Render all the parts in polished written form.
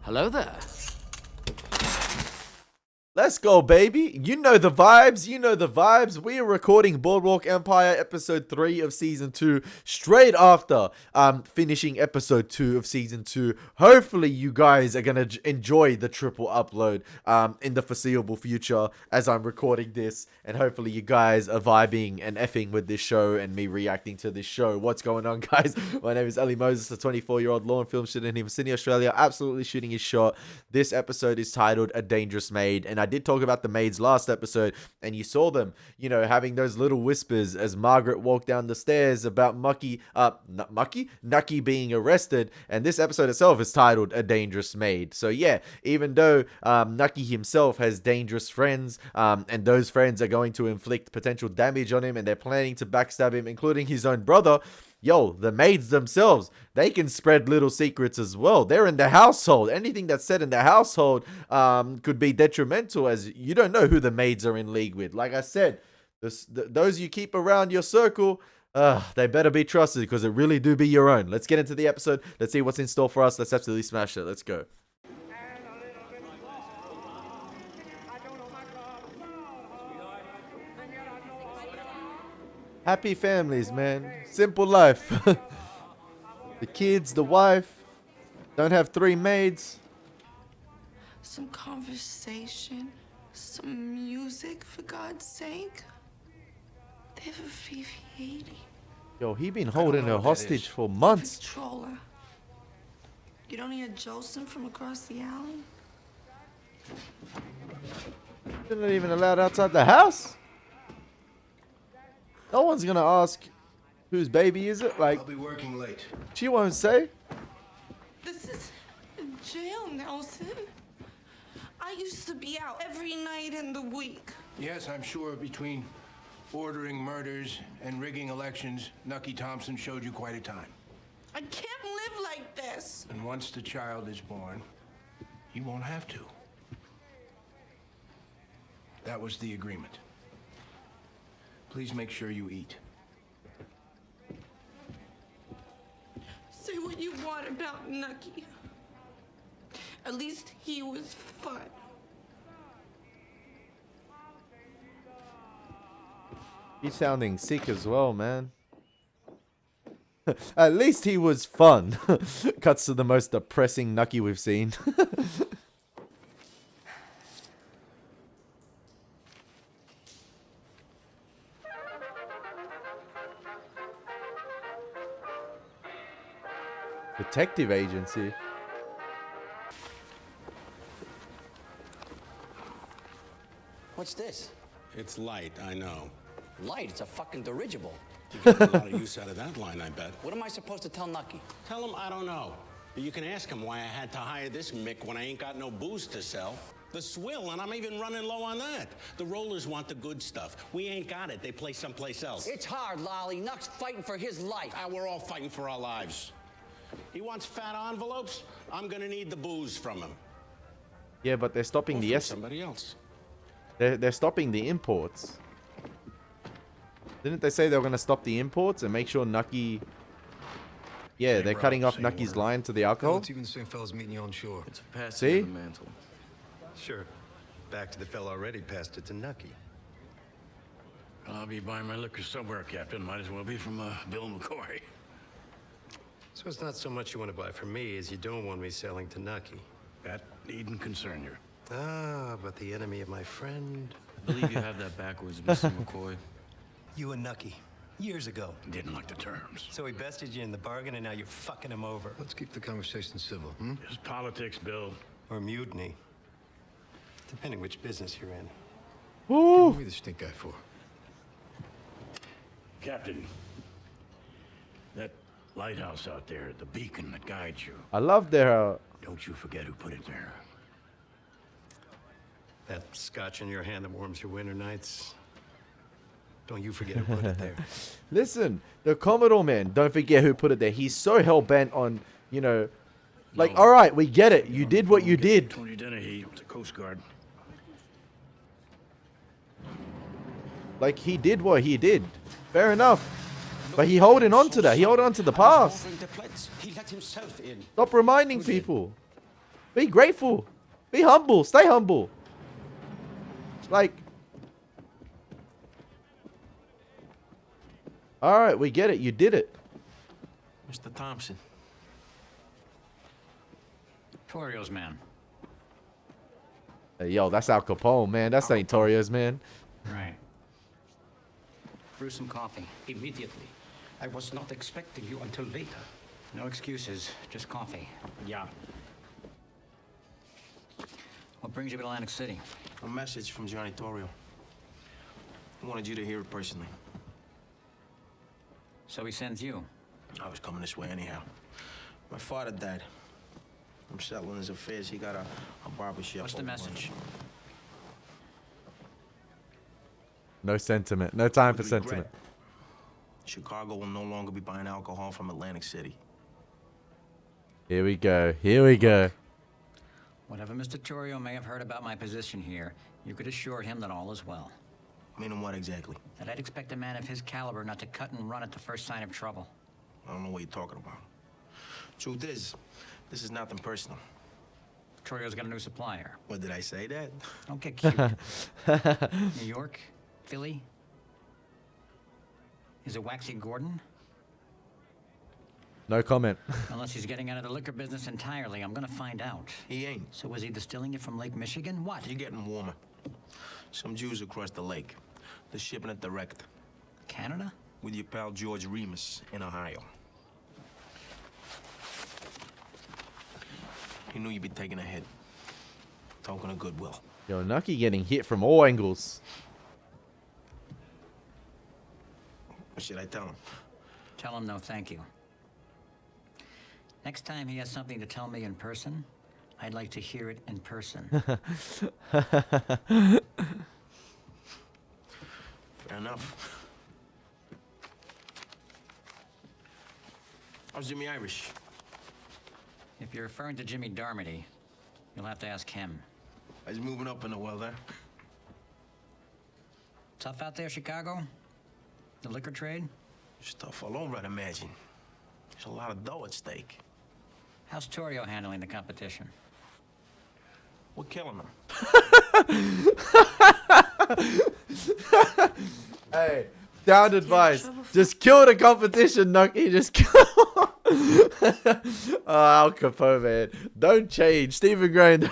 Hello there. Let's go, baby. You know the vibes. You know the vibes. We are recording Boardwalk Empire episode 3 of season 2 straight after finishing episode 2 of season 2. Hopefully you guys are going to enjoy the triple upload in the foreseeable future as I'm recording this. And hopefully you guys are vibing and effing with this show and me reacting to this show. What's going on, guys? My name is Elie Moses, a 24-year-old law and film student in Sydney, Australia. Absolutely shooting his shot. This episode is titled A Dangerous Maid. And I did talk about the maids last episode, and you saw them, you know, having those little whispers as Margaret walked down the stairs about Nucky being arrested. And this episode itself is titled A Dangerous Maid. So yeah, even though Nucky himself has dangerous friends, and those friends are going to inflict potential damage on him, and they're planning to backstab him, including his own brother. Yo, the maids themselves, they can spread little secrets as well. They're in the household. Anything that's said in the household could be detrimental, as you don't know who the maids are in league with. Like I said, those you keep around your circle, they better be trusted, because it really do be your own. Let's get into the episode. Let's see what's in store for us. Let's absolutely smash it. Let's go. Happy families, man. Simple life. The kids, the wife. Don't have 3 maids. Some conversation. Some music, for God's sake. They have a Fifi 80. Yo, he been holding her hostage for months. Controller. You don't hear Jolson from across the alley? They're not even allowed outside the house. No one's gonna ask whose baby is it. Like, I'll be working late. she won't say. This is jail, Nelson. I used to be out every night in the week. Yes, I'm sure between ordering murders and rigging elections, Nucky Thompson showed you quite a time. I can't live like this. And once the child is born, you won't have to. That was the agreement. Please make sure you eat. Say what you want about Nucky. At least he was fun. He's sounding sick as well, man. At least he was fun. Cuts to the most depressing Nucky we've seen. Detective agency. What's this? It's light, I know. Light, it's a fucking dirigible. You get a lot of use out of that line, I bet. What am I supposed to tell Nucky? Tell him I don't know. But you can ask him why I had to hire this Mick when I ain't got no booze to sell. The swill, and I'm even running low on that. The rollers want the good stuff. We ain't got it. They play someplace else. It's hard, Lolly. Nuck's fighting for his life. We're all fighting for our lives. He wants fat envelopes. I'm gonna need the booze from him. Yeah, but they're stopping the somebody else. They're stopping the imports. Didn't they say they were going to stop the imports and make sure Nucky... Yeah, they're cutting off Nucky's line to the alcohol. It's even the same fellas meeting you on shore. It's a pass See? to the mantle. Sure. Back to the fella already passed it to Nucky. I'll be buying my liquor somewhere, Captain. Might as well be from Bill McCoy. So it's not so much you want to buy from me as you don't want me selling to Nucky. That needn't concern you. Ah, but the enemy of my friend. I believe you have that backwards, Mr. McCoy. You and Nucky. Years ago. Didn't like the terms. So he bested you in the bargain and now you're fucking him over. Let's keep the conversation civil, hmm? Just politics, Bill. Or mutiny. Depending which business you're in. Ooh. What are we the stink guy for? Captain, that lighthouse out there, the beacon that guides you. I love their... Don't you forget who put it there. That scotch in your hand that warms your winter nights. Don't you forget who put it there. Listen, the Commodore man, don't forget who put it there. He's so hell-bent on, you know... Like, No. alright, we get it. You did what you did. Tony Dennehy with the Coast Guard. Like, he did what he did. Fair enough. But he holding on to that. He holding on to the past. He let himself in. Stop reminding people. Be grateful. Be humble. Stay humble. Like, all right, we get it. You did it. Mr. Thompson. Torio's man. Hey, yo, that's Al Capone, man. That's St. Torio's, man. Right. Brew some coffee. Immediately. I was not expecting you until later. No excuses, just coffee. Yeah. What brings you to Atlantic City? A message from Johnny Torrio. I wanted you to hear it personally. So he sends you. I was coming this way anyhow. My father died. I'm settling his affairs. He got a barbershop. What's the message? No sentiment. No time for With regret, sentiment. Chicago will no longer be buying alcohol from Atlantic City. Here we go. Here we go. Whatever Mr. Torio may have heard about my position here, you could assure him that all is well. Meaning what exactly? That I'd expect a man of his caliber not to cut and run at the first sign of trouble. I don't know what you're talking about. Truth is, this is nothing personal. Torio's got a new supplier. What, did I say that? Don't get cute. New York? Philly? Is it Waxy Gordon? No comment. Unless he's getting out of the liquor business entirely, I'm gonna find out. He ain't. So is he distilling it from Lake Michigan? What? You're getting warmer. Some Jews across the lake. They're shipping it direct. Canada? With your pal George Remus in Ohio. He knew you'd be taking a hit. Token of goodwill. Yo, Nucky getting hit from all angles. What should I tell him? Tell him no thank you. Next time he has something to tell me in person, I'd like to hear it in person. Fair enough. How's Jimmy Irish? If you're referring to Jimmy Darmody, you'll have to ask him. He's moving up in the world, huh? Tough out there, Chicago? The liquor trade? It's tough all over, I'd imagine. There's a lot of dough at stake. How's Torio handling the competition? We're killing them. Hey, down advice. Just kill the competition, Nucky. Just kill. Oh, Al Capone, man. Don't change. Stephen Graham,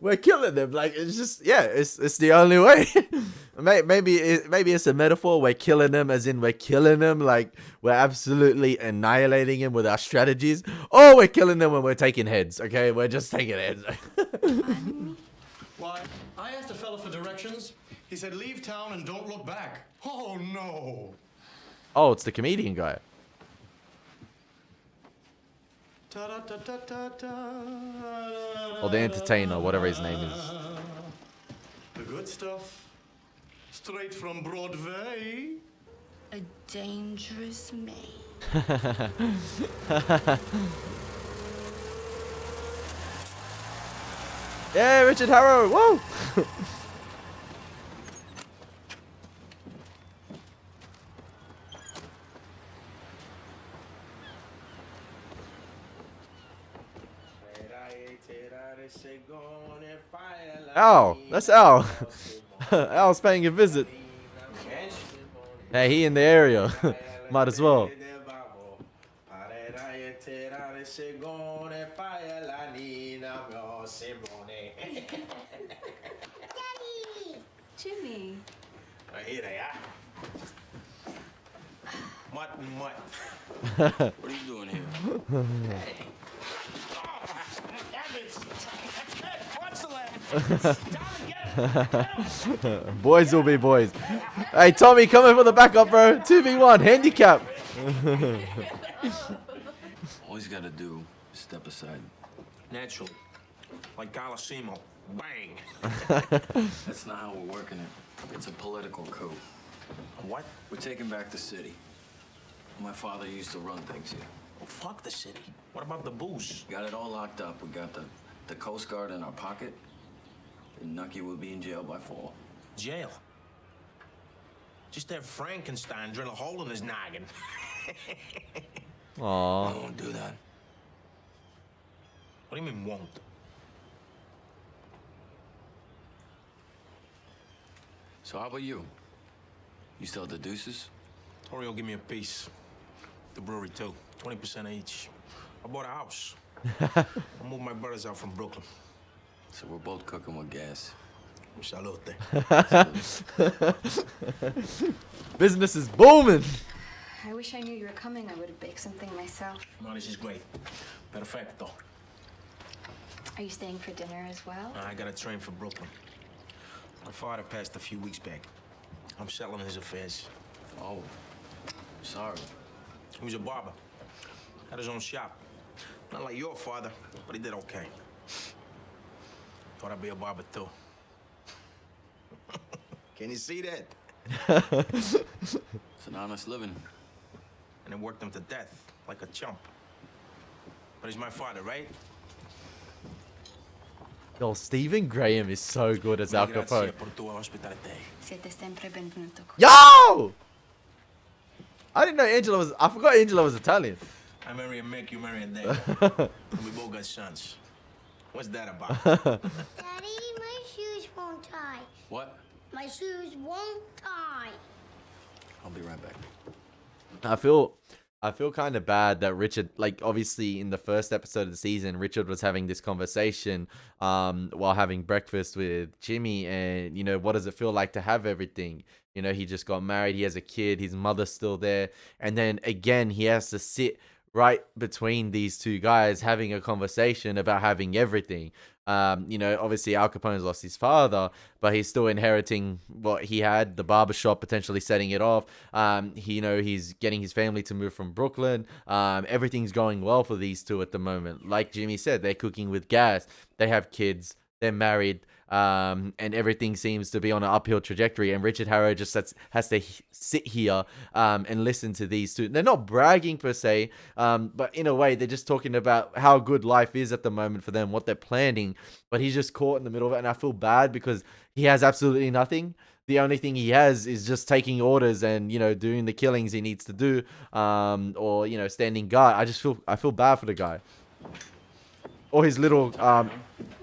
we're killing them. Like, it's just, yeah, it's the only way. Maybe it's a metaphor. We're killing them as in we're killing them. Like, we're absolutely annihilating them with our strategies. Or we're killing them when we're taking heads, okay? We're just taking heads. Why, I asked a fellow for directions. He said, leave town and don't look back. Oh, no. Oh, it's the comedian guy. Or the entertainer, whatever his name is. The good stuff. Straight from Broadway. A dangerous maid. Yeah, Richard Harrow. Whoa. Al, that's Al. Al's paying a visit. Hey, he in the area. Might as well. Daddy! Jimmy. Here they are. Mutt. What are you doing here? Boys will be boys. Hey, Tommy, come in for the backup, bro. 2v1, handicap. All he's got to do is step aside. Naturally. Like Colosimo. Bang. That's not how we're working it. It's a political coup. What? We're taking back the city. My father used to run things here. Well, fuck the city. What about the booze? Got it all locked up. We got the Coast Guard in our pocket. And Nucky will be in jail by fall. Jail? Just have Frankenstein drill a hole in his noggin. Aww. I won't do that. What do you mean, won't? So how about you? You still at the Deuces? Torio give me a piece. The brewery too. 20% each. I bought a house. I moved my brothers out from Brooklyn. So we're both cooking with gas. Salute. Business is booming. I wish I knew you were coming. I would have baked something myself. No, this is great. Perfecto. Are you staying for dinner as well? I got a train for Brooklyn. My father passed a few weeks back. I'm settling his affairs. Oh, sorry. He was a barber. Had his own shop. Not like your father, but he did okay. Thought I'd be a barber too. Can you see that? It's an honest living. And it worked him to death, like a chump. But he's my father, right? Yo, Stephen Graham is so good as Al Capone. Siete sempre benvenuto. Yo! I didn't know Angela was... I forgot Angela was Italian. I marry a Mick, you marry a Dave. And we both got sons. What's that about? Daddy, my shoes won't tie. What? My shoes won't tie. I'll be right back. I feel kind of bad that Richard, like, obviously in the first episode of the season, Richard was having this conversation while having breakfast with Jimmy, and, you know, what does it feel like to have everything? You know, he just got married, he has a kid, his mother's still there, and then again he has to sit right between these two guys having a conversation about having everything. You know, obviously Al Capone's lost his father, but he's still inheriting what he had, the barbershop, potentially setting it off. He's getting his family to move from Brooklyn. Everything's going well for these two at the moment. Like Jimmy said, they're cooking with gas. They have kids. They're married. And everything seems to be on an uphill trajectory, and Richard Harrow just has to sit here and listen to these two. They're not bragging per se, but in a way they're just talking about how good life is at the moment for them, what they're planning, but he's just caught in the middle of it, and I feel bad because he has absolutely nothing. The only thing he has is just taking orders and, you know, doing the killings he needs to do, or, you know, standing guard. I feel bad for the guy. Or his little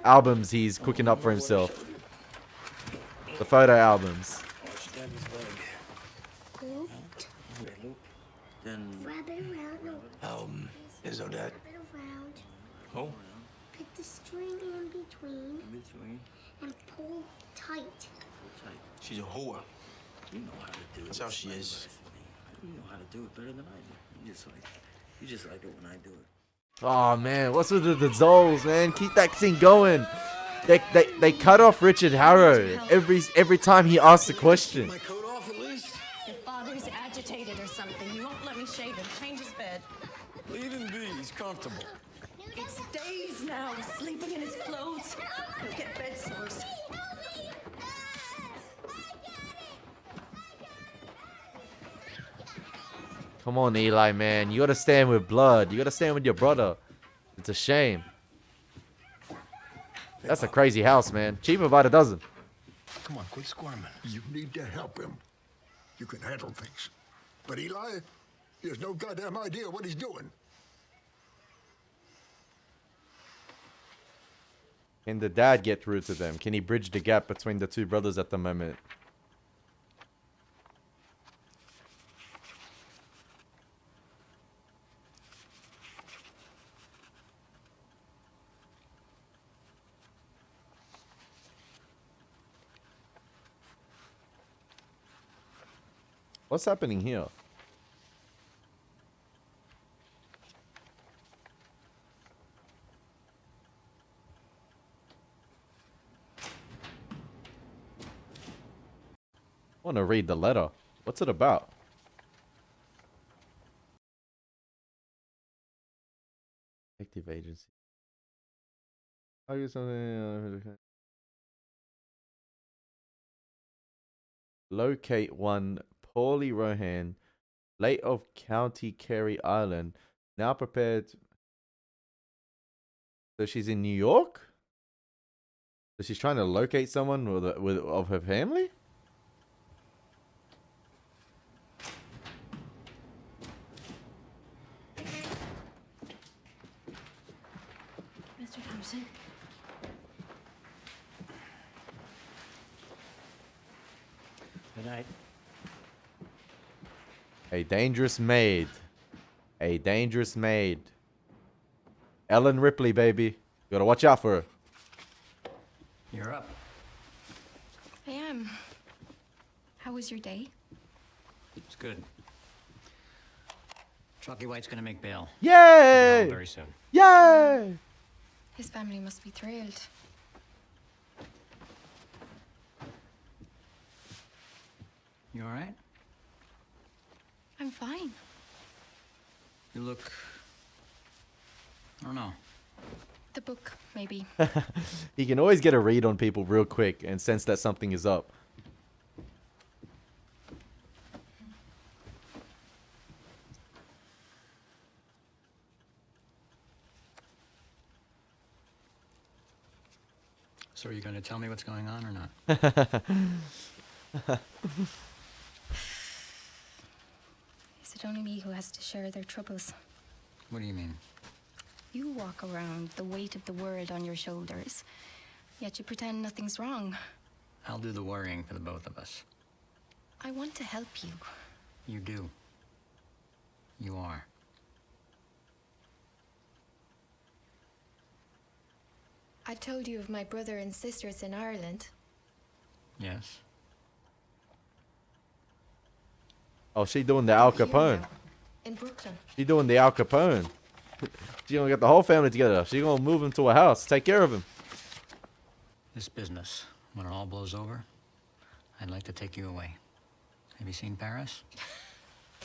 albums he's cooking up for himself. The photo albums. Then Wrap it around. No. Is that? Wrap it around. Oh? Pick the string in between. And pull tight. She's a whore. You know how to do it. That's how she is. You know how to do it better than I do. You just like it when I do it. Oh man, what's with the Zoles, man? Keep that thing going. They cut off Richard Harrow every time he asks a question. My coat off at least? Your father's agitated or something. He won't let me shave him. Change his bed. Leave him be. He's comfortable. It's days now, sleeping in his clothes. He'll get bed sores. Come on, Eli, man. You gotta stand with blood. You gotta stand with your brother. It's a shame. That's a crazy house, man. Cheaper by the dozen. Come on, quit squirming. You need to help him. You can handle things. But Eli, he has no goddamn idea what he's doing. Can the dad get through to them? Can he bridge the gap between the two brothers at the moment? What's happening here? I want to read the letter. What's it about? Detective agency. I'll use something. Locate one Paulie Rohan, late of County Kerry, Ireland. Now prepared. So she's in New York? So she's trying to locate someone of her family? Mr. Thompson? Good night. A dangerous maid. A dangerous maid. Ellen Ripley, baby. Gotta watch out for her. You're up. I am. How was your day? It's good. Chalky White's gonna make bail. Yay! Very soon. Yay! His family must be thrilled. You all right? I'm fine. You look... I don't know. The book, maybe. He can always get a read on people real quick and sense that something is up. So are you going to tell me what's going on or not? Is it only me who has to share their troubles? What do you mean? You walk around the weight of the world on your shoulders, yet you pretend nothing's wrong. I'll do the worrying for the both of us. I want to help you. You do. You are. I've told you of my brother and sisters in Ireland. Yes. Oh, she doing the Al Capone. In Brooklyn. She doing the Al Capone. She gonna get the whole family together. She gonna move him to a house, take care of him. This business, when it all blows over, I'd like to take you away. Have you seen Paris?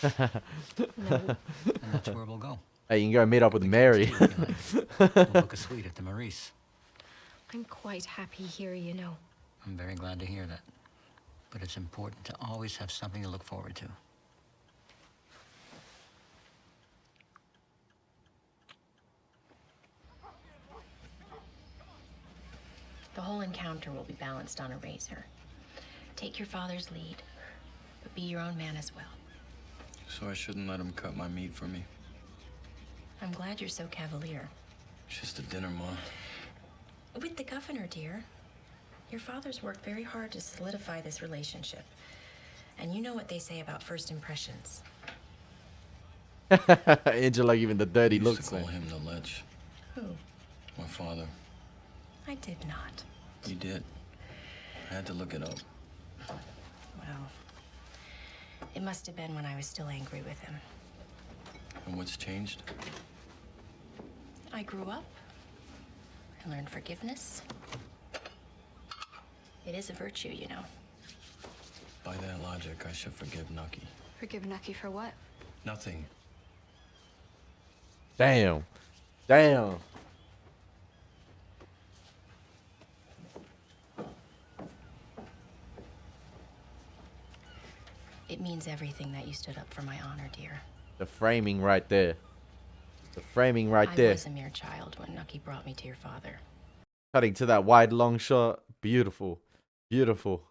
No. And that's where we'll go. Hey, you can go meet up with Mary. We'll book a suite at the Maurice. I'm quite happy here, you know. I'm very glad to hear that. But it's important to always have something to look forward to. The whole encounter will be balanced on a razor. Take your father's lead, but be your own man as well. So I shouldn't let him cut my meat for me. I'm glad you're so cavalier. It's just a dinner, Mom. With the governor, dear. Your father's worked very hard to solidify this relationship. And you know what they say about first impressions. Angela giving the dirty Used looks. to call him the Lech. Who? My father. I did not. You did. I had to look it up. Well, it must have been when I was still angry with him. And what's changed? I grew up. I learned forgiveness. It is a virtue, you know. By that logic, I should forgive Nucky. Forgive Nucky for what? Nothing. Damn. Damn. It means everything that you stood up for my honor, dear. The framing right there. The framing right I there. was a mere child when Nucky brought me to your father. Cutting to that wide long shot. Beautiful. Beautiful.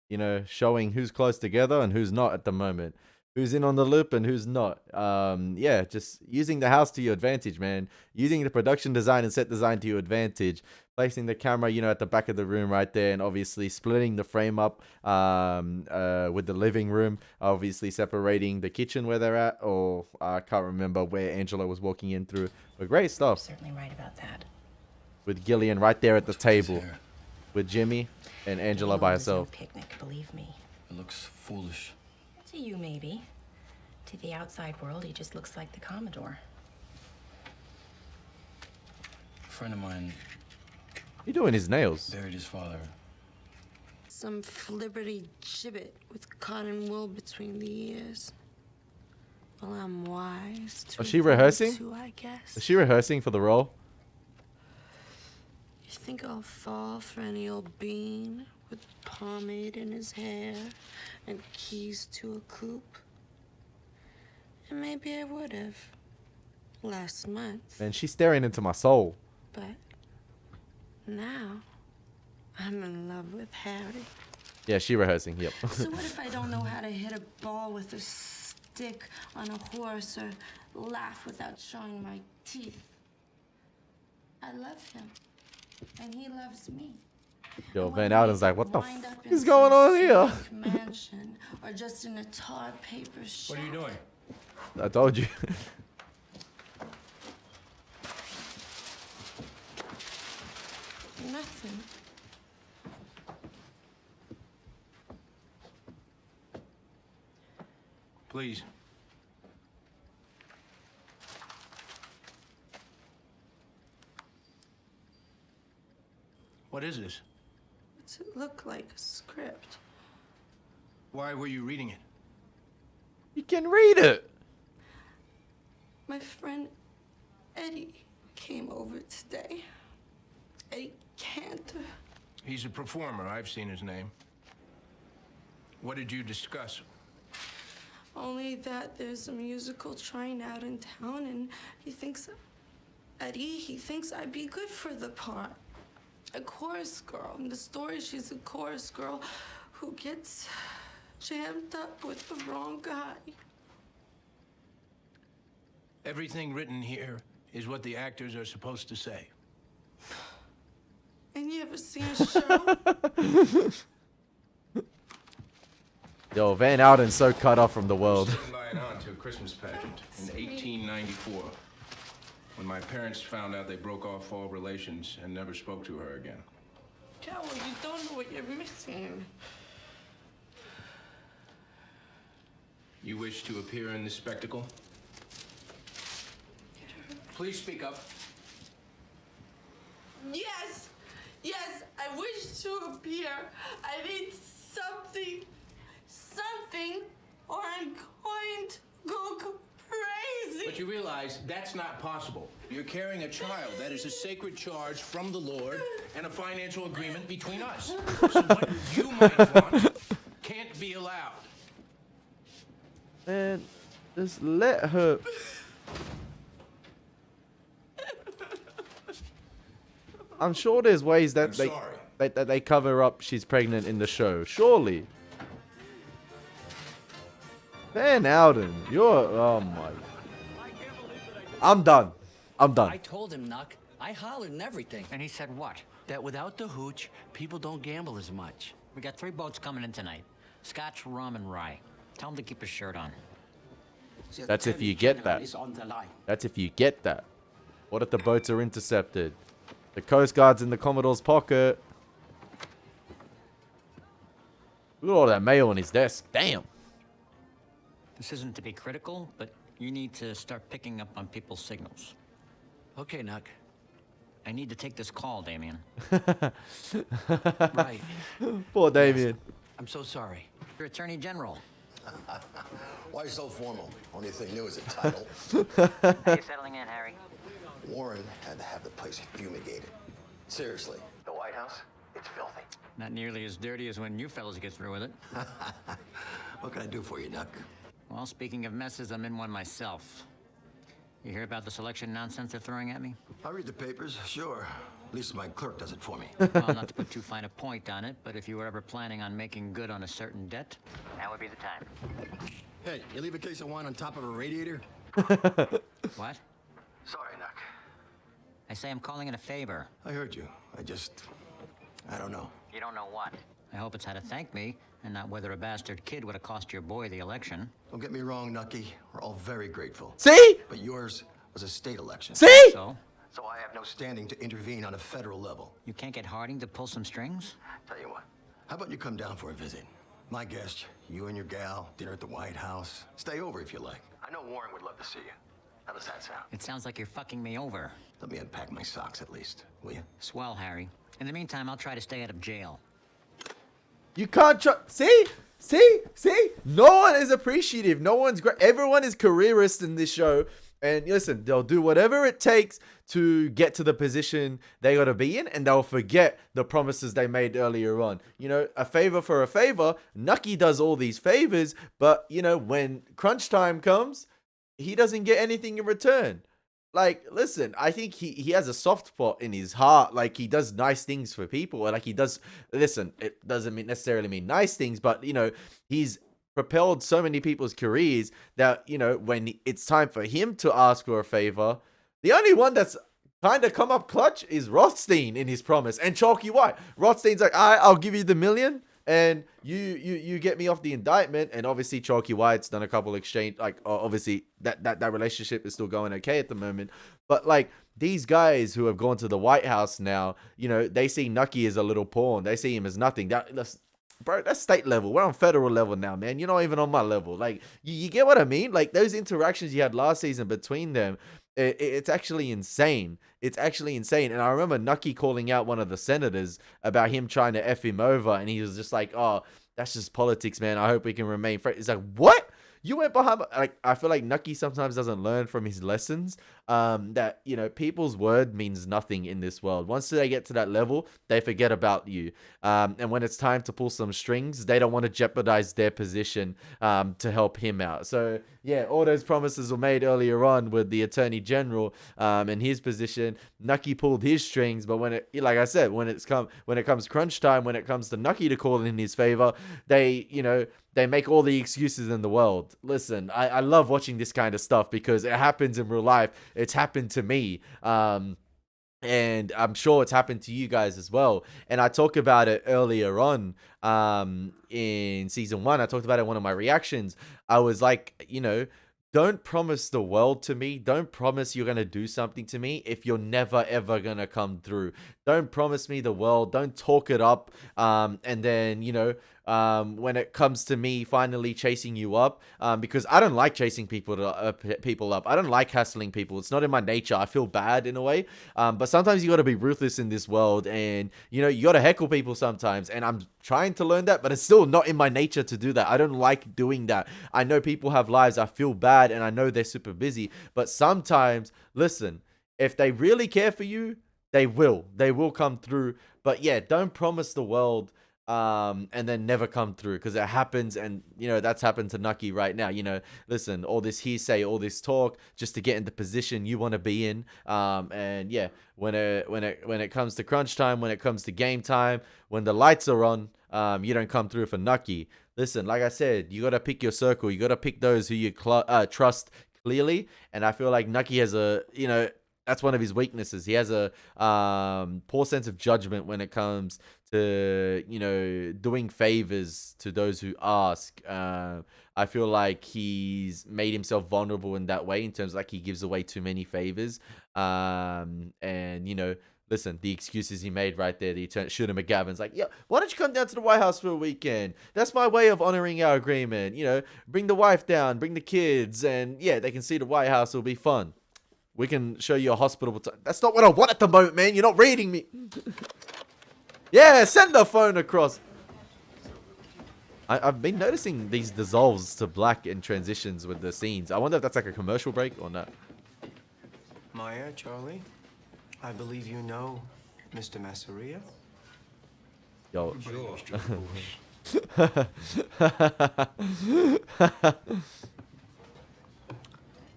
You know, showing who's close together and who's not at the moment. Who's in on the loop and who's not. Yeah, just using the house to your advantage, man. Using the production design and set design to your advantage. Placing the camera, you know, at the back of the room right there. And obviously splitting the frame up with the living room. Obviously separating the kitchen where they're at. Or I can't remember where Angela was walking in through. But great stuff. You're certainly right about that. With Gillian right there at the table. With Jimmy and Angela by herself. No picnic, believe me. It looks foolish. To you, maybe. To the outside world, he just looks like the Commodore. A friend of mine He doing his nails. buried his father. Some flibberty gibbet with cotton wool between the ears. Well, I'm wise. Was she rehearsing? Too, I guess. Was she rehearsing for the role? You think I'll fall for any old bean with pomade in his hair and keys to a coupe? And maybe I would have last month. Man, she's staring into my soul. But now I'm in love with Harry. Yeah, she rehearsing. Yep. So what if I don't know how to hit a ball with a stick on a horse or laugh without showing my teeth? I love him, and he loves me. Yo, Van Alden's like, what the Wind f up is in going some on here? civic mansion or just in a tar paper shop. What are you doing? I told you. Nothing. Please. What is this? What's it look like? A script. Why were you reading it? You can read it. My friend Eddie came over today. Eddie Cantor. He's a performer. I've seen his name. What did you discuss? Only that there's a musical trying out in town, and he thinks I'd be good for the part. A chorus girl. In the story, she's a chorus girl who gets jammed up with the wrong guy. Everything written here is what the actors are supposed to say. And you ever seen a show? Yo, Van Alden's so cut off from the world. Lying on to a Christmas pageant in 1894, when my parents found out they broke off all relations and never spoke to her again. Coward, you don't know what you're missing. You wish to appear in this spectacle? Please speak up. Yes! Yes, I wish to appear. I need something, or I'm going to go crazy. But you realize that's not possible. You're carrying a child. That is a sacred charge from the Lord and a financial agreement between us. So what you might want can't be allowed. Man, just let her. I'm sure there's ways that they cover up she's pregnant in the show. Surely. Van Alden, oh my. I'm done. I told him, Nuck. I hollered and everything. And he said what? That without the hooch, people don't gamble as much. We got 3 boats coming in tonight. Scotch, rum, and rye. Tell him to keep his shirt on. That's if you get that. That's if you get that. What if the boats are intercepted? The Coast Guard's in the Commodore's pocket. Look at all that mail on his desk. Damn. This isn't to be critical, but you need to start picking up on people's signals. Okay, Nuck. I need to take this call, Damien. Right. Poor Damien. I'm so sorry. Your Attorney General. Why so formal? Only thing new is a title. How you settling in, Harry? Warren had to have the place fumigated. Seriously, the White House, it's filthy. Not nearly as dirty as when you fellas get through with it. What can I do for you, Nuck? Well, speaking of messes, I'm in one myself. You hear about this election nonsense they're throwing at me? I read the papers, sure. At least my clerk does it for me. Well, not to put too fine a point on it, but if you were ever planning on making good on a certain debt, now would be the time. Hey, you leave a case of wine on top of a radiator? What? Sorry, Nuck. I say I'm calling it a favor. I heard you. I don't know. You don't know what? I hope it's how to thank me, and not whether a bastard kid would have cost your boy the election. Don't get me wrong, Nucky. We're all very grateful. See? But yours was a state election. See? So I have no standing to intervene on a federal level. You can't get Harding to pull some strings? Tell you what, how about you come down for a visit? My guest, you and your gal, dinner at the White House. Stay over if you like. I know Warren would love to see you. How does that sound? It sounds like you're fucking me over. Let me unpack my socks at least, will you? Swell, Harry. In the meantime, I'll try to stay out of jail. You can't see? No one is appreciative. No one's great. Everyone is careerist in this show. And listen, they'll do whatever it takes to get to the position they got to be in, and they'll forget the promises they made earlier on. You know, a favor for a favor. Nucky does all these favors, but, you know, when crunch time comes, he doesn't get anything in return. Like, listen, I think he has a soft spot in his heart. Like, he does nice things for people. Like, he does, listen, it doesn't necessarily mean nice things, but, you know, he's propelled so many people's careers that, you know, when it's time for him to ask for a favor, the only one that's kind of come up clutch is Rothstein in his promise and Chalky White. Rothstein's like, I'll give you the $1 million and you get me off the indictment. And obviously Chalky White's done a couple exchange, like obviously that relationship is still going okay at the moment. But like these guys who have gone to the White House now, you know, they see Nucky as a little pawn. They see him as nothing. Bro, that's state level. We're on federal level now, man. You're not even on my level. Like, you get what I mean? Like, those interactions you had last season between them, it's actually insane. It's actually insane. And I remember Nucky calling out one of the senators about him trying to F him over. And he was just like, oh, that's just politics, man. I hope we can remain friends. It's like, what? You went behind, like, I feel like Nucky sometimes doesn't learn from his lessons, that, you know, people's word means nothing in this world. Once they get to that level, they forget about you. And when it's time to pull some strings, they don't want to jeopardize their position to help him out. So, yeah, all those promises were made earlier on with the Attorney General and his position. Nucky pulled his strings, but when it, like I said, when it comes crunch time, when it comes to Nucky to call in his favor, they, you know, they make all the excuses in the world. Listen, I love watching this kind of stuff because it happens in real life. It's happened to me. And I'm sure it's happened to you guys as well. And I talked about it earlier on in season 1. I talked about it in one of my reactions. I was like, you know, don't promise the world to me. Don't promise you're going to do something to me if you're never, ever going to come through. Don't promise me the world. Don't talk it up. And then, you know, when it comes to me finally chasing you up, because I don't like chasing people up. I don't like hassling people. It's not in my nature. I feel bad in a way. But sometimes you got to be ruthless in this world, and you know you got to heckle people sometimes. And I'm trying to learn that, but it's still not in my nature to do that. I don't like doing that. I know people have lives. I feel bad, and I know they're super busy. But sometimes, listen, if they really care for you, they will come through. But yeah, don't promise the world and then never come through, because it happens. And you know that's happened to Nucky right now. You know, listen, all this hearsay, all this talk just to get in the position you want to be in. And yeah, when it comes to crunch time, when it comes to game time, when the lights are on, you don't come through for Nucky. Listen, like I said, you got to pick your circle. You got to pick those who you trust clearly. And I feel like Nucky has a, you know, that's one of his weaknesses. He has a poor sense of judgment when it comes to, you know, doing favors to those who ask. I feel like he's made himself vulnerable in that way, in terms of like he gives away too many favors. And, you know, listen, the excuses he made right there, the Shooter McGavin's like, yeah, why don't you come down to the White House for a weekend? That's my way of honoring our agreement. You know, bring the wife down, bring the kids, and yeah, they can see the White House. It'll be fun. We can show you a hospital. That's not what I want at the moment, man. You're not reading me. Yeah, send the phone across. I've been noticing these dissolves to black and transitions with the scenes. I wonder if that's like a commercial break or not. Maya, Charlie, I believe you know Mr. Masseria. Yo.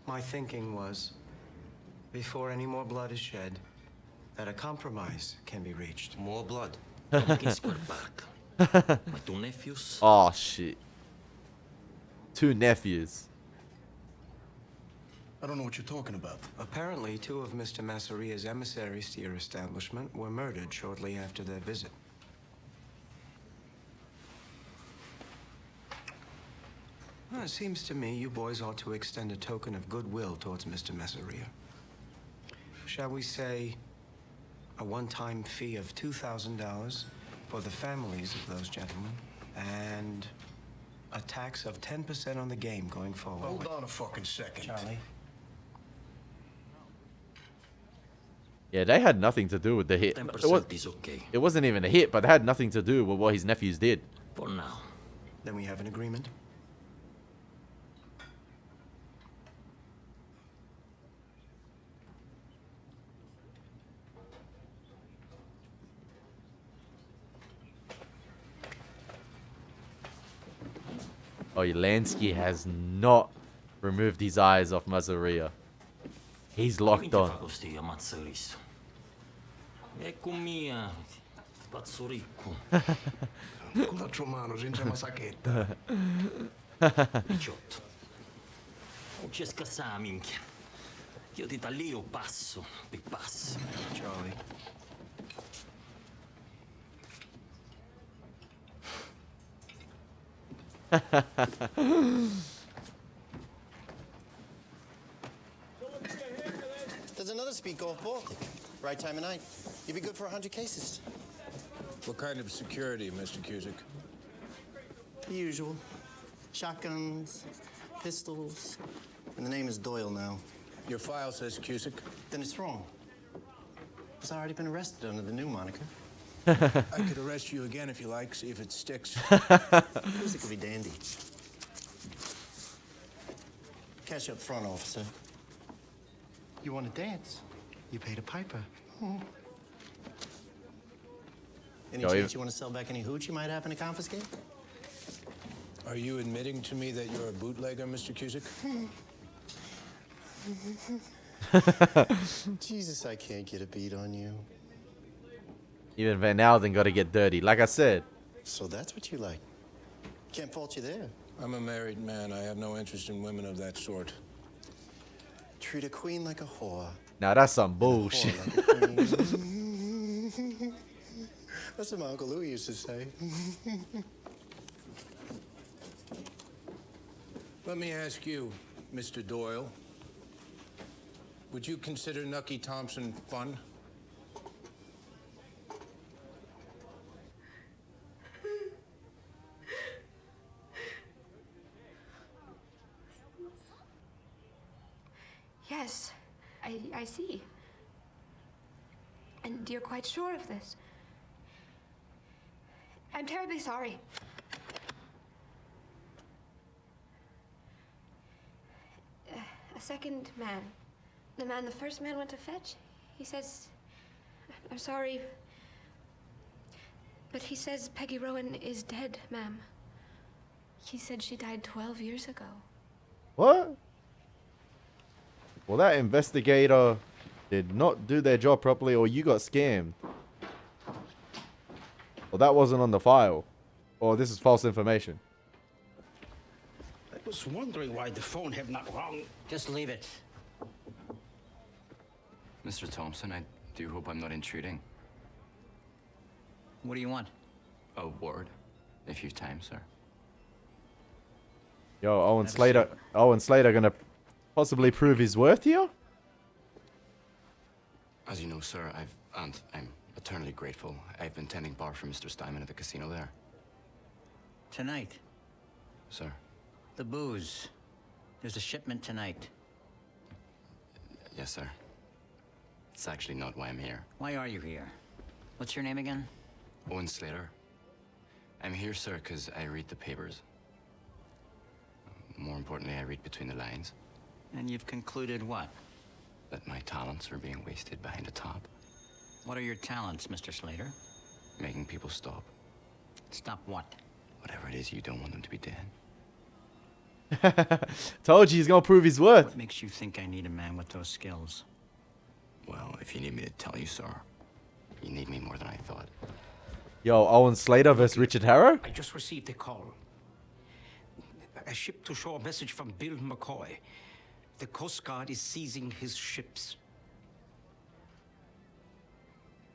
My thinking was, before any more blood is shed, that a compromise can be reached. More blood? My 2 nephews? Oh, shit. 2 nephews. I don't know what you're talking about. Apparently, 2 of Mr. Masseria's emissaries to your establishment were murdered shortly after their visit. Well, it seems to me you boys ought to extend a token of goodwill towards Mr. Masseria. Shall we say a one-time fee of $2,000 for the families of those gentlemen, and a tax of 10% on the game going forward? Hold on a fucking second. Charlie? Yeah, they had nothing to do with the hit. 10% is okay. It wasn't even a hit, but they had nothing to do with what his nephews did. For now. Then we have an agreement? Oh, Lansky has not removed his eyes off Masseria. He's locked on. Io ti taglio passo, big pass. Charlie. There's another speak off Baltic. Right time of night. You'd be good for 100 cases. What kind of security, Mr. Cusick? The usual. Shotguns, pistols. And the name is Doyle now. Your file says Cusick. Then it's wrong. He's already been arrested under the new moniker. I could arrest you again if you like, see if it sticks. Cusick could be dandy. Cash up front, officer. You want to dance? You paid a piper. Any chance you want to sell back any hooch you might happen to confiscate? Are you admitting to me that you're a bootlegger, Mr. Cusick? Jesus, I can't get a beat on you. Even Van Alden got to get dirty, like I said. So that's what you like. Can't fault you there. I'm a married man. I have no interest in women of that sort. Treat a queen like a whore. Now that's some bullshit. That's what my Uncle Louis used to say. Let me ask you, Mr. Doyle. Would you consider Nucky Thompson fun? Yes, I see. And you're quite sure of this? I'm terribly sorry. A second man. The man the first man went to fetch. He says, I'm sorry, but he says Peggy Rowan is dead, ma'am. He said she died 12 years ago. What? Well, that investigator did not do their job properly, or you got scammed. Well, that wasn't on the file. Or this is false information. I was wondering why the phone had not rung. Just leave it. Mr. Thompson, I do hope I'm not intruding. What do you want? A word, if you've time, sir. Yo, Owen Sleater. Owen Sleater gonna possibly prove his worth here? As you know, sir, I'm eternally grateful. I've been tending bar for Mr. Steinman at the casino there. Tonight. Sir. The booze. There's a shipment tonight. Yes, sir. It's actually not why I'm here. Why are you here? What's your name again? Owen Sleater. I'm here, sir, because I read the papers. More importantly, I read between the lines. And you've concluded what? That my talents are being wasted behind a top. What are your talents, Mr. Sleater? Making people stop. Stop what? Whatever it is, you don't want them to be dead. Told you he's gonna prove his worth. What makes you think I need a man with those skills? Well, if you need me to tell you, sir, you need me more than I thought. Yo, Owen Sleater versus Richard Harrow? I just received a call. A ship-to-shore message from Bill McCoy. The Coast Guard is seizing his ships.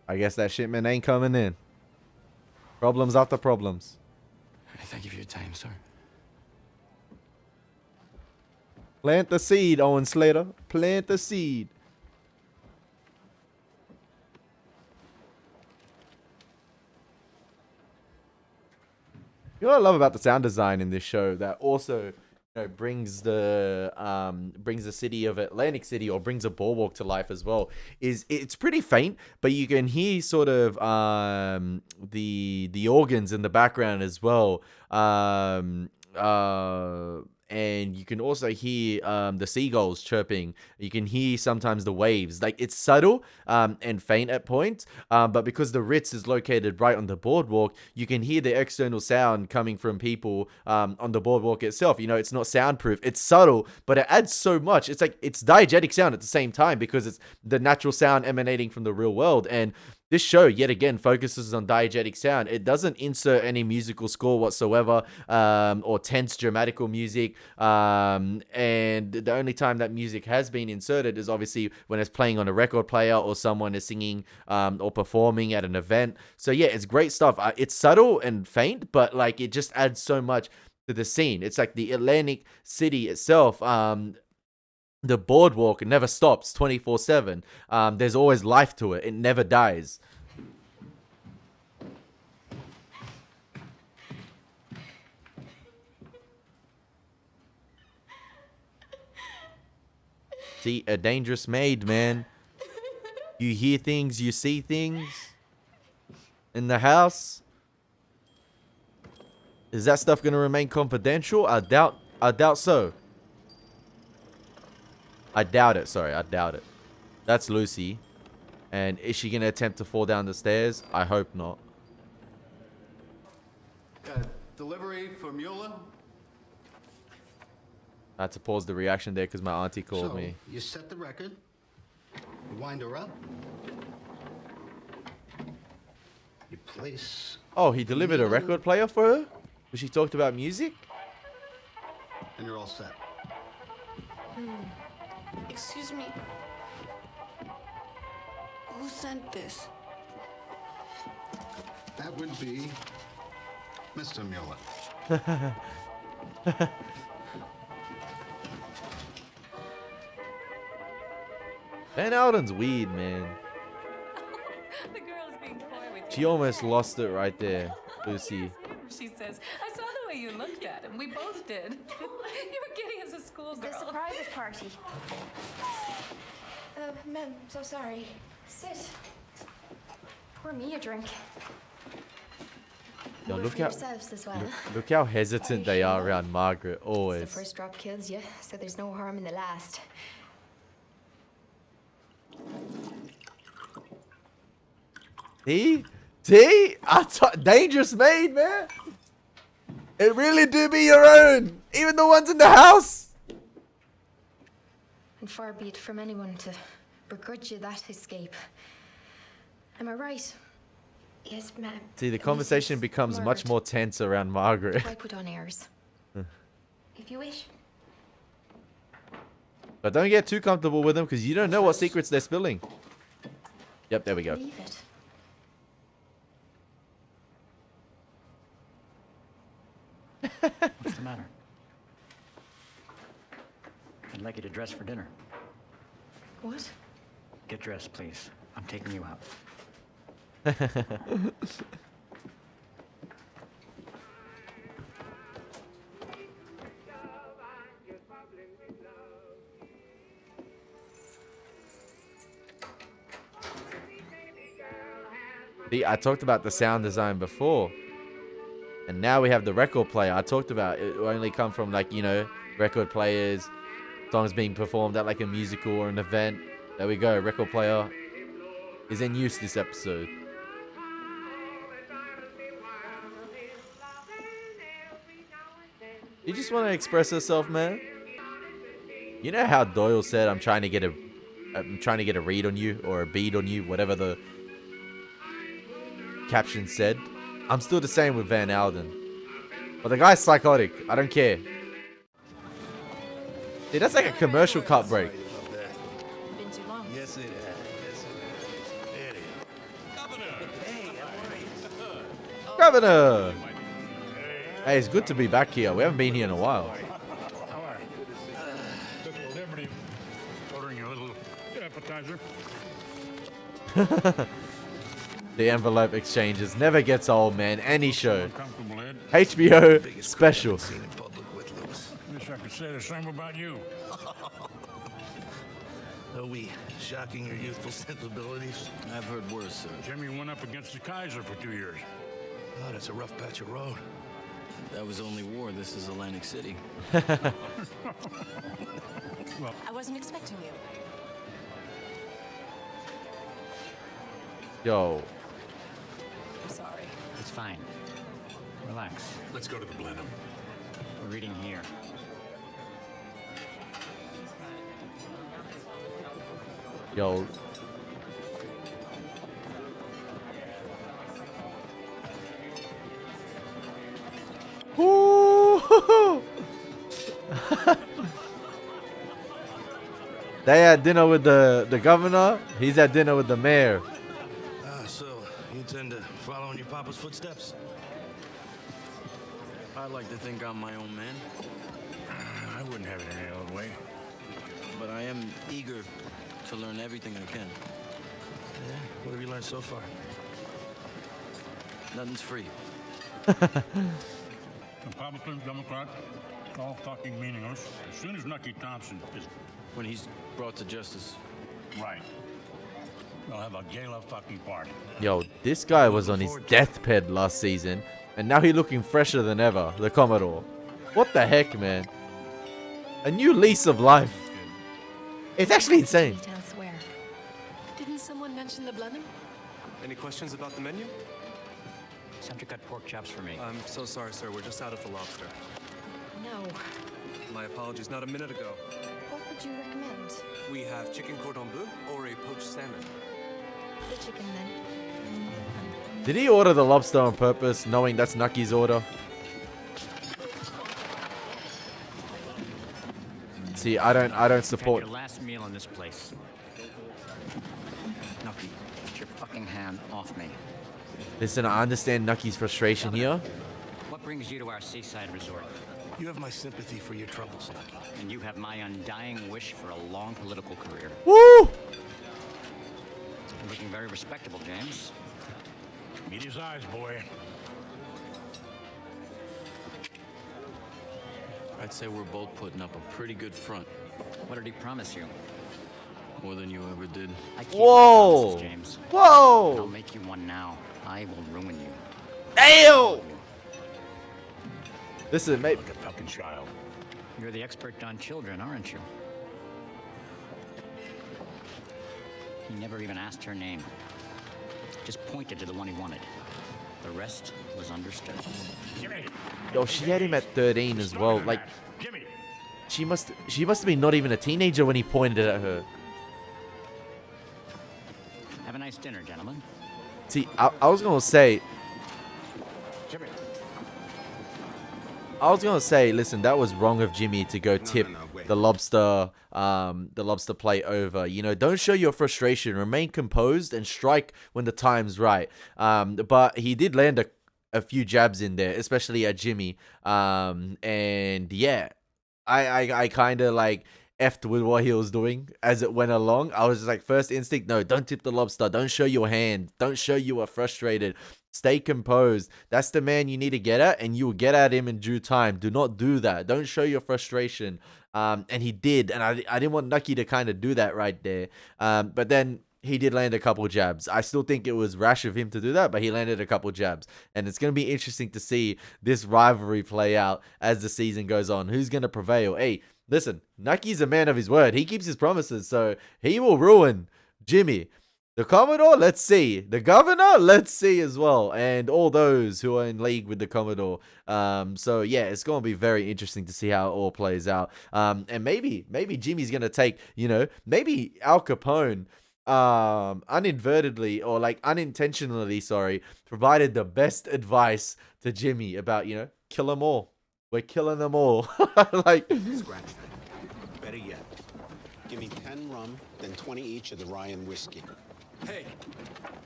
I guess that shipment ain't coming in. Problems after problems. I thank you for your time, sir. Plant the seed, Owen Sleater. Plant the seed. You know what I love about the sound design in this show that also, you know, brings the city of Atlantic City, or brings a boardwalk to life as well, is it's pretty faint, but you can hear sort of the organs in the background as well. And you can also hear the seagulls chirping. You can hear sometimes the waves. Like, it's subtle and faint at points, but because the Ritz is located right on the boardwalk, you can hear the external sound coming from people on the boardwalk itself. You know, it's not soundproof. It's subtle, but it adds so much. It's like, it's diegetic sound at the same time, because it's the natural sound emanating from the real world. And this show, yet again, focuses on diegetic sound. It doesn't insert any musical score whatsoever, or tense dramatical music. And the only time that music has been inserted is obviously when it's playing on a record player or someone is singing or performing at an event. So yeah, it's great stuff. It's subtle and faint, but like it just adds so much to the scene. It's like the Atlantic City itself. The boardwalk, it never stops 24/7. There's always life to it. It never dies. See, a dangerous maid, man. You hear things, you see things in the house. Is that stuff going to remain confidential? I doubt so. I doubt it. Sorry, I doubt it. That's Lucy. And is she going to attempt to fall down the stairs? I hope not. Delivery for Mueller? I had to pause the reaction there because my auntie called me. You set the record, you wind her up, you place... Oh, he delivered a record player for her? Because she talked about music? And you're all set. Excuse me. Who sent this? That would be Mr. Mueller. Van Alden's weird, man. The girl's being coy with She almost lost it right there, Lucy. She says, I saw the way you looked at him. We both did. You were kidding as a schoolgirl. This is a private party. Ma'am, so sorry. Sit. Pour me a drink. Yo, More look for how yourselves as well. look how hesitant they are around Margaret. The Always. first drop kills you, so there's no harm in the last. See? Dangerous maid, man. It really do be your own. Even the ones in the house. And far be it from anyone to begrudge you that escape. Am I right? Yes, ma'am. See, the conversation becomes much more tense around Margaret. I put on airs. If you wish. But don't get too comfortable with them because you don't know what secrets they're spilling. Yep, there we go. Leave it. What's the matter? I'd like you to dress for dinner. What? Get dressed, please. I'm taking you out. See, I talked about the sound design before. And now we have the record player. I talked about it will only come from, like, you know, record players, songs being performed at like a musical or an event. There we go. Record player is in use this episode. You just want to express yourself, man. You know how Doyle said, I'm trying to get a read on you or a bead on you, whatever the caption said. I'm still the same with Van Alden. But the guy's psychotic. I don't care. Dude, that's like a commercial cut break. Been too long. Yes, it has. Yes, it has. Governor! Hey, it's good to be back here. We haven't been here in a while. How are you? Took the liberty of ordering a little appetizer. The envelope exchanges never gets old, man. Any show. HBO special. Wish I could say the same about you. Are we shocking your youthful sensibilities? I've heard worse, sir. Jimmy went up against the Kaiser for 2 years. Oh, that's a rough patch of road. That was only war. This is Atlantic City. I wasn't expecting you. Yo. I'm sorry. It's fine. Relax. Let's go to the Blenheim. We're reading here. Yo. They had dinner with the governor. He's at dinner with the mayor. So you intend to follow in your papa's footsteps? I'd like to think I'm my own man. I wouldn't have it any other way. But I am eager to learn everything I can. Yeah? What have you learned so far? Nothing's free. Republican, Democrat, all fucking meaningless. As soon as Nucky Thompson is... When he's brought to justice. Right. We'll have a gala fucking party. Yo, this guy was on his deathbed last season, and now he's looking fresher than ever, the Commodore. What the heck, man? A new lease of life. It's actually insane. Elsewhere. Didn't someone mention the Blenheim? Any questions about the menu? Sandra cut pork chops for me. I'm so sorry, sir. We're just out of the lobster. No. My apologies. Not a minute ago. What would you recommend? We have chicken cordon bleu or a poached salmon. The chicken, then. Did he order the lobster on purpose, knowing that's Nucky's order? See, I don't support. Your last meal in this place. Nucky, get your fucking hand off me. Listen, I understand Nucky's frustration here. What brings you to our seaside resort? You have my sympathy for your troubles, Nucky. And you have my undying wish for a long political career. Woo! You're looking very respectable, James. Meet his eyes, boy. I'd say we're both putting up a pretty good front. What did he promise you? More than you ever did. I keep Whoa! my promises, James. Whoa! And I'll make you one now. I will ruin you. Damn! Listen, mate. Like a fucking child. You're the expert on children, aren't you? He never even asked her name. Just pointed to the one he wanted. The rest was understood. Jimmy. Yo, she had him at 13 as well. Like, Jimmy. she must have been not even a teenager when he pointed it at her. Have a nice dinner, gentlemen. See, I was gonna say. Jimmy. I was gonna say, listen, that was wrong of Jimmy to go tip the lobster plate over. You know, don't show your frustration. Remain composed and strike when the time's right. But he did land a few jabs in there, especially at Jimmy. And yeah, I kind of like effed with what he was doing as it went along. I was just like, first instinct, no, don't tip the lobster. Don't show your hand. Don't show you are frustrated. Stay composed. That's the man you need to get at, and you will get at him in due time. Do not do that. Don't show your frustration. And he did, and I didn't want Nucky to kind of do that right there. But then he did land a couple jabs. I still think it was rash of him to do that, but he landed a couple jabs. And it's going to be interesting to see this rivalry play out as the season goes on. Who's going to prevail? Hey, listen, Nucky's a man of his word. He keeps his promises, so he will ruin Jimmy. The Commodore, let's see. The Governor, let's see as well. And all those who are in league with the Commodore. So, yeah, it's going to be very interesting to see how it all plays out. And maybe Jimmy's going to take, you know, maybe Al Capone uninadvertently or like unintentionally, provided the best advice to Jimmy about, you know, kill them all. We're killing them all. Like, scratch that. Better yet, give me 10 rum, then 20 each of the Ryan whiskey. Hey,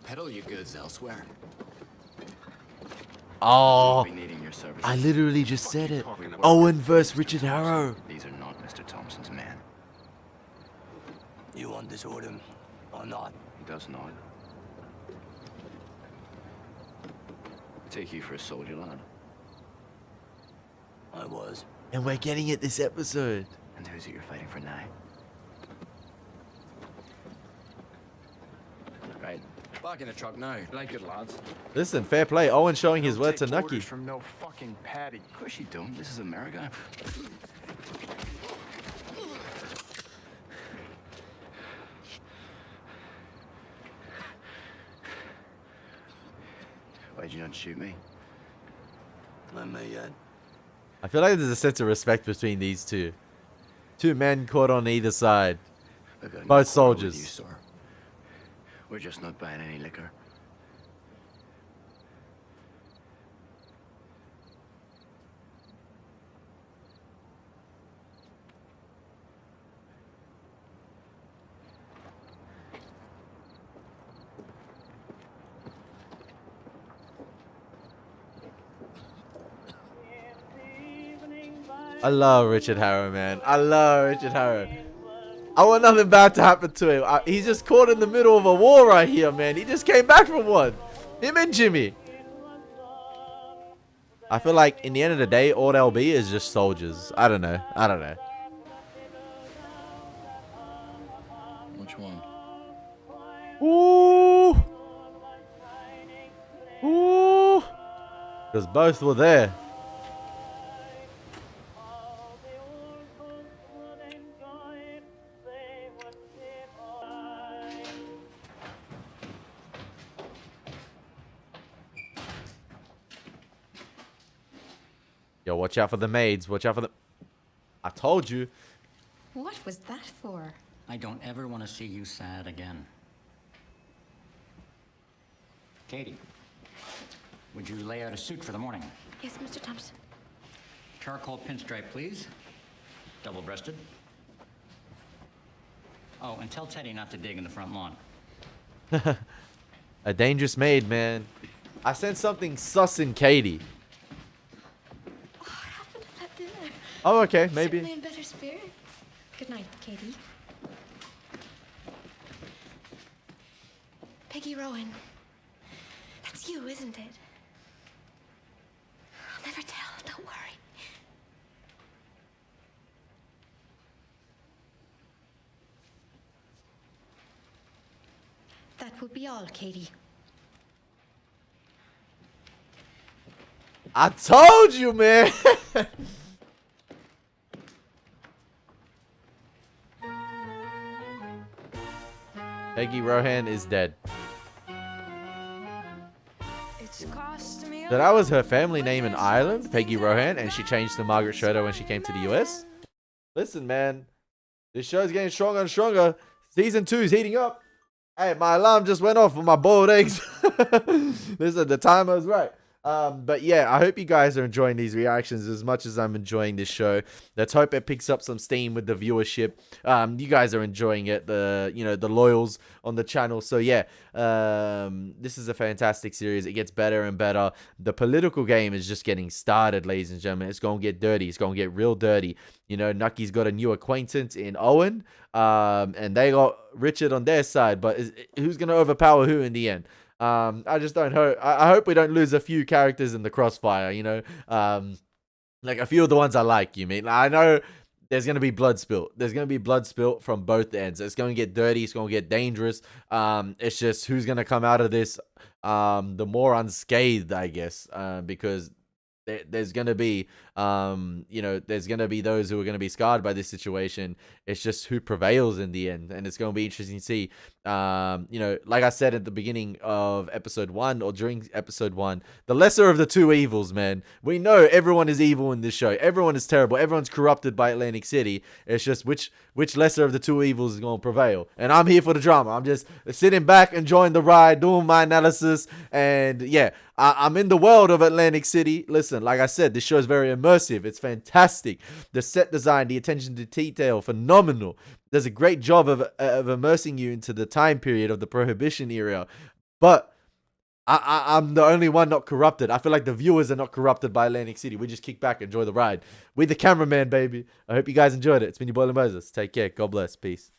peddle your goods elsewhere. oh, We'll be needing your services. I literally just said it. Owen versus Richard Harrow. These are not Mr. Thompson's men. You want this order or not? He does not. Take you for a soldier, lad. I was. And we're getting it this episode. And who's it you're fighting for now? Right. Back in the truck now. Like it, lads. Listen, fair play. Owen showing his word to Take Nucky. orders from no fucking Paddy. Of course you don't. This is America. Why'd you not shoot me? I may yet. I feel like there's a sense of respect between these two. Two men caught on either side. Look, I'm Both not quarrel soldiers. with you, sir. We're just not buying any liquor. I love Richard Harrow, man. I love Richard Harrow. I want nothing bad to happen to him. He's just caught in the middle of a war right here, man. He just came back from one. Him and Jimmy. I feel like in the end of the day, all they'll be is just soldiers. I don't know. I don't know. Which one? Ooh. Ooh. Because both were there. Yo, watch out for the maids. Watch out for the... I told you. What was that for? I don't ever want to see you sad again. Katie, would you lay out a suit for the morning? Yes, Mr. Thompson. Charcoal pinstripe, please. Double-breasted. Oh, and tell Teddy not to dig in the front lawn. A dangerous maid, man. I sensed something sus in Katie. Oh, okay, maybe. Certainly in better spirits. Good night, Katie. Peggy Rowan. That's you, isn't it? I'll never tell, don't worry. That would be all, Katie. I told you, man. Peggy Rohan is dead. So that was her family name in Ireland, Peggy Rohan, and she changed to Margaret Schroeder when she came to the US. Listen, man, this show's getting stronger and stronger. Season 2 is heating up. Hey, my alarm just went off for my boiled eggs. Listen, the timer's right. But yeah, I hope you guys are enjoying these reactions as much as I'm enjoying this show. Let's hope it picks up some steam with the viewership. You guys are enjoying it, the loyals on the channel. So yeah, this is a fantastic series. It gets better and better. The political game is just getting started, ladies and gentlemen. It's gonna get dirty. It's gonna get real dirty. You know, Nucky's got a new acquaintance in Owen, and they got Richard on their side. But who's gonna overpower who in the end? I just don't hope. I hope we don't lose a few characters in the crossfire. You know, like a few of the ones I like. You mean? I know there's gonna be blood spilt. There's gonna be blood spilt from both ends. It's gonna get dirty. It's gonna get dangerous. It's just who's gonna come out of this the more unscathed, I guess, because there's gonna be there's gonna be those who are gonna be scarred by this situation. It's just who prevails in the end, and it's gonna be interesting to see. Like I said at the beginning of episode 1 or during episode 1, the lesser of the two evils, man. We know everyone is evil in this show. Everyone is terrible. Everyone's corrupted by Atlantic City. It's just which lesser of the two evils is gonna prevail. And I'm here for the drama. I'm just sitting back, enjoying the ride, doing my analysis, and yeah, I'm in the world of Atlantic City. Listen, like I said, this show is very immersive. It's fantastic. The set design, the attention to detail, phenomenal. There's a great job of immersing you into the time period of the Prohibition era. But I'm the only one not corrupted. I feel like the viewers are not corrupted by Atlantic City. We just kick back, enjoy the ride. We the cameraman, baby. I hope you guys enjoyed it. It's been your boy Elie Moses. Take care. God bless. Peace.